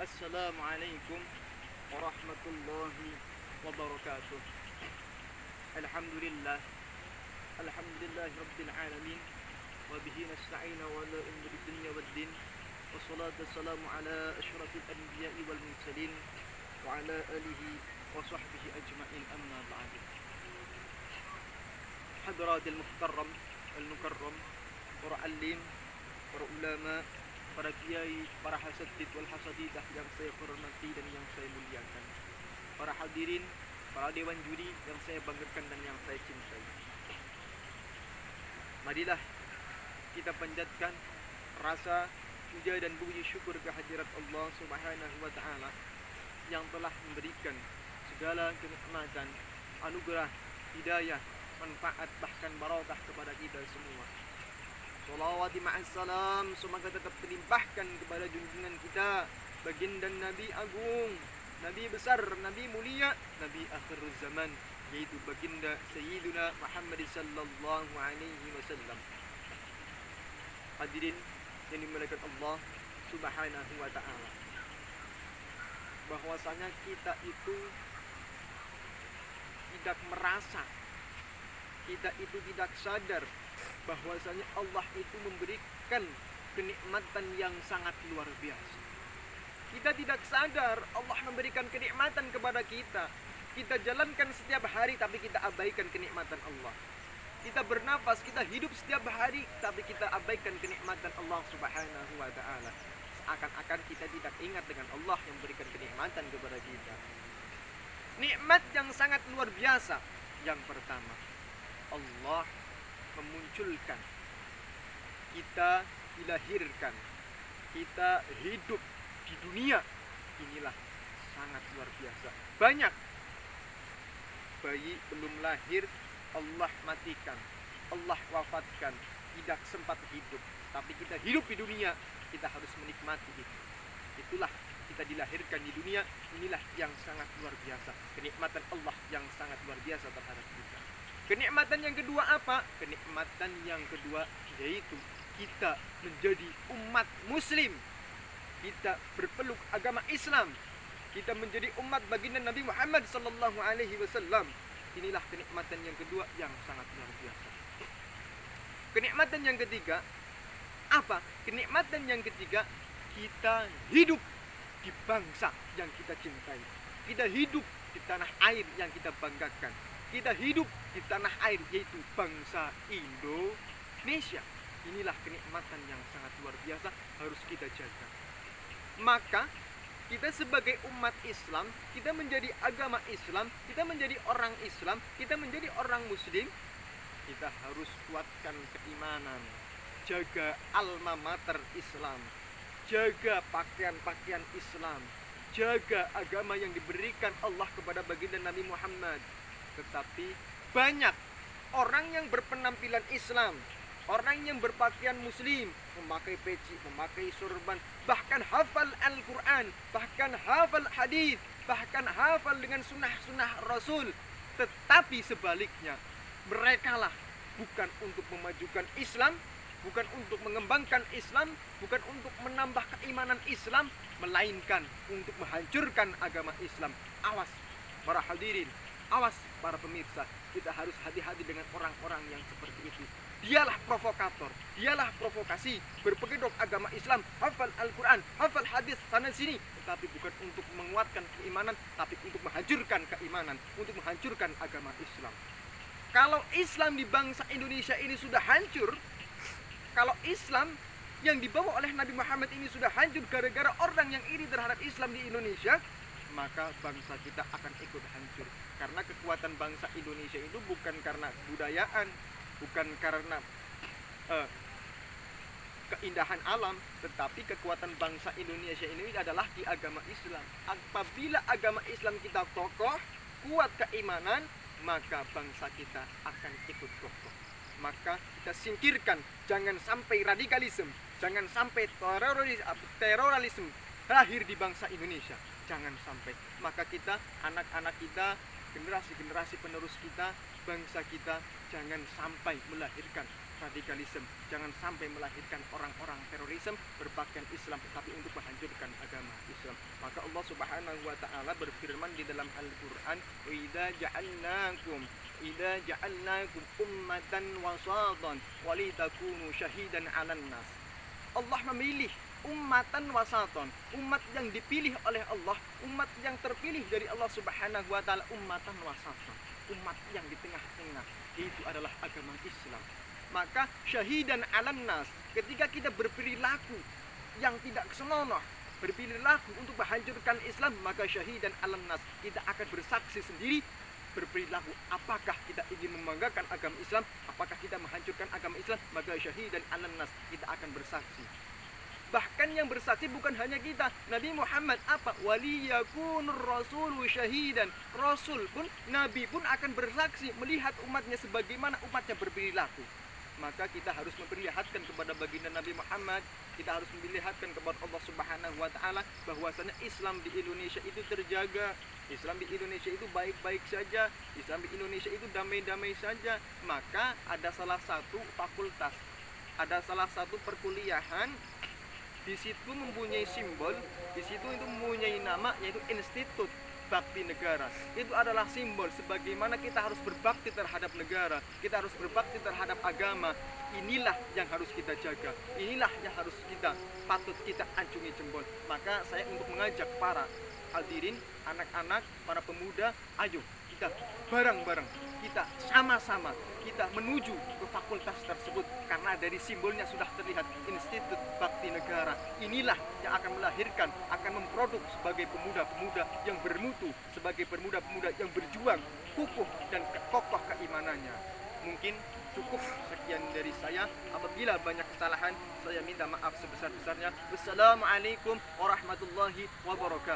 Assalamualaikum warahmatullahi wabarakatuh. Alhamdulillah. Alhamdulillah Rabbil Alamin. Wabihi nasta'ina wa la umri dunya waddin. Wassalatu wassalamu ala ashrafil anbiya'i wal mursalin wa ala alihi wa sahbihi ajma'in, amma ba'du. Hadratil muhtaram wal mukarram, para alim, para ulama, para kiai, para hasadid wal hasadidah yang saya hormati dan yang saya muliakan, para hadirin, para dewan juri yang saya banggakan dan yang saya cintai. Marilah kita panjatkan rasa puja dan puji syukur kehadirat Allah Subhanahu wa taala yang telah memberikan segala kenikmatan, anugerah, hidayah, manfaat bahkan barakah kepada kita semua. Salawati ma'assalam semoga tetap terlimpahkan kepada junjungan kita, baginda Nabi Agung, Nabi besar, Nabi mulia, Nabi akhir zaman, yaitu baginda Sayyiduna Muhammad sallallahu alaihi wasallam. Hadirin yang dimuliakan Allah Subhanahu wa taala, bahwasanya kita itu tidak merasa, kita itu tidak sadar bahwasanya Allah itu memberikan kenikmatan yang sangat luar biasa. Kita tidak sadar Allah memberikan kenikmatan kepada kita. Kita jalankan setiap hari tapi kita abaikan kenikmatan Allah. Kita bernafas, kita hidup setiap hari tapi kita abaikan kenikmatan Allah Subhanahu wa taala. Seakan-akan kita tidak ingat dengan Allah yang memberikan kenikmatan kepada kita. Nikmat yang sangat luar biasa. Yang pertama, Allah memunculkan kita, dilahirkan, kita hidup di dunia. Inilah sangat luar biasa. Banyak bayi belum lahir Allah matikan, Allah wafatkan, tidak sempat hidup. Tapi kita hidup di dunia, kita harus menikmati itu. Itulah kita dilahirkan di dunia. Inilah yang sangat luar biasa, kenikmatan Allah yang sangat luar biasa terhadap kita. Kenikmatan yang kedua apa? Kenikmatan yang kedua yaitu kita menjadi umat muslim. Kita berpeluk agama Islam. Kita menjadi umat baginda Nabi Muhammad sallallahu alaihi wasallam. Inilah kenikmatan yang kedua yang sangat luar biasa. Kenikmatan yang ketiga apa? Kenikmatan yang ketiga, kita hidup di bangsa yang kita cintai. Kita hidup di tanah air yang kita banggakan. Kita hidup di tanah air yaitu bangsa Indonesia. Inilah kenikmatan yang sangat luar biasa, harus kita jaga. Maka kita sebagai umat Islam, kita menjadi agama Islam, kita menjadi orang Islam, kita menjadi orang Muslim, kita harus kuatkan keimanan, jaga alma mater Islam, jaga pakaian-pakaian Islam, jaga agama yang diberikan Allah kepada baginda Nabi Muhammad. Tetapi banyak orang yang berpenampilan Islam, orang yang berpakaian muslim, memakai peci, memakai sorban, bahkan hafal Al-Quran, bahkan hafal hadis, bahkan hafal dengan sunnah-sunnah Rasul. Tetapi sebaliknya, merekalah bukan untuk memajukan Islam, bukan untuk mengembangkan Islam, bukan untuk menambah keimanan Islam, melainkan untuk menghancurkan agama Islam. Awas para hadirin, awas para pemirsa, kita harus hati-hati dengan orang-orang yang seperti itu. Dialah provokator, dialah provokasi, berpegedok agama Islam, hafal Al-Quran, hafal hadis sana sini, tetapi bukan untuk menguatkan keimanan, tapi untuk menghancurkan keimanan, untuk menghancurkan agama Islam. Kalau Islam di bangsa Indonesia ini sudah hancur, kalau Islam yang dibawa oleh Nabi Muhammad ini sudah hancur gara-gara orang yang iri terhadap Islam di Indonesia, maka bangsa kita akan ikut hancur. Karena kekuatan bangsa Indonesia itu bukan karena kebudayaan, bukan karena keindahan alam, tetapi kekuatan bangsa Indonesia ini adalah di agama Islam. Apabila agama Islam kita kokoh, kuat keimanan, maka bangsa kita akan ikut kokoh. Maka kita singkirkan, jangan sampai radikalisme, jangan sampai terorisme lahir di bangsa Indonesia. Jangan sampai. Maka kita, anak-anak kita, generasi-generasi penerus kita, bangsa kita, jangan sampai melahirkan radikalisme, jangan sampai melahirkan orang-orang terorisme berpakaian Islam tetapi untuk menghancurkan agama Islam. Maka Allah Subhanahu wa taala berfirman di dalam Al-Qur'an, "Wa idza ja'alnakum ummatan wasatan wa litakunu syahidan 'alan nas." Allah memilih ummatan wasatan, umat yang dipilih oleh Allah, umat yang terpilih dari Allah Subhanahu wa taala, ummatan wasatan, umat yang di tengah-tengah, itu adalah agama Islam. Maka syahidan 'alan nas, ketika kita berperilaku yang tidak senonoh, berperilaku untuk menghancurkan Islam, maka syahidan 'alan nas, kita akan bersaksi sendiri berperilaku apakah kita ingin membanggakan agama Islam, apakah kita menghancurkan agama Islam, maka syahidan 'alan nas, kita akan bersaksi. Bahkan yang bersaksi bukan hanya kita, Nabi Muhammad apa? Waliyakunur rasulu syahidan. Rasul pun, Nabi pun akan bersaksi melihat umatnya sebagaimana umatnya berperilaku. Maka kita harus memperlihatkan kepada baginda Nabi Muhammad, kita harus memperlihatkan kepada Allah Subhanahu wa taala bahwasanya Islam di Indonesia itu terjaga, Islam di Indonesia itu baik-baik saja, Islam di Indonesia itu damai-damai saja. Maka ada salah satu fakultas, ada salah satu perkuliahan di situ mempunyai simbol, di situ itu mempunyai nama, yaitu Institut Bakti Negara. Itu adalah simbol sebagaimana kita harus berbakti terhadap negara, kita harus berbakti terhadap agama. Inilah yang harus kita jaga, inilah yang harus kita patut kita acungi jempol. Maka saya untuk mengajak para hadirin, anak-anak, para pemuda, ayo kita bareng-bareng, kita sama-sama kita menuju ke fakultas tersebut, karena dari simbolnya sudah terlihat Institut Bakti Negara. Inilah yang akan melahirkan, akan memproduk sebagai pemuda-pemuda yang bermutu, sebagai pemuda-pemuda yang berjuang kukuh dan kokoh keimanannya. Mungkin cukup sekian dari saya. Apabila banyak kesalahan, saya minta maaf sebesar-besarnya. Wassalamualaikum warahmatullahi wabarakatuh.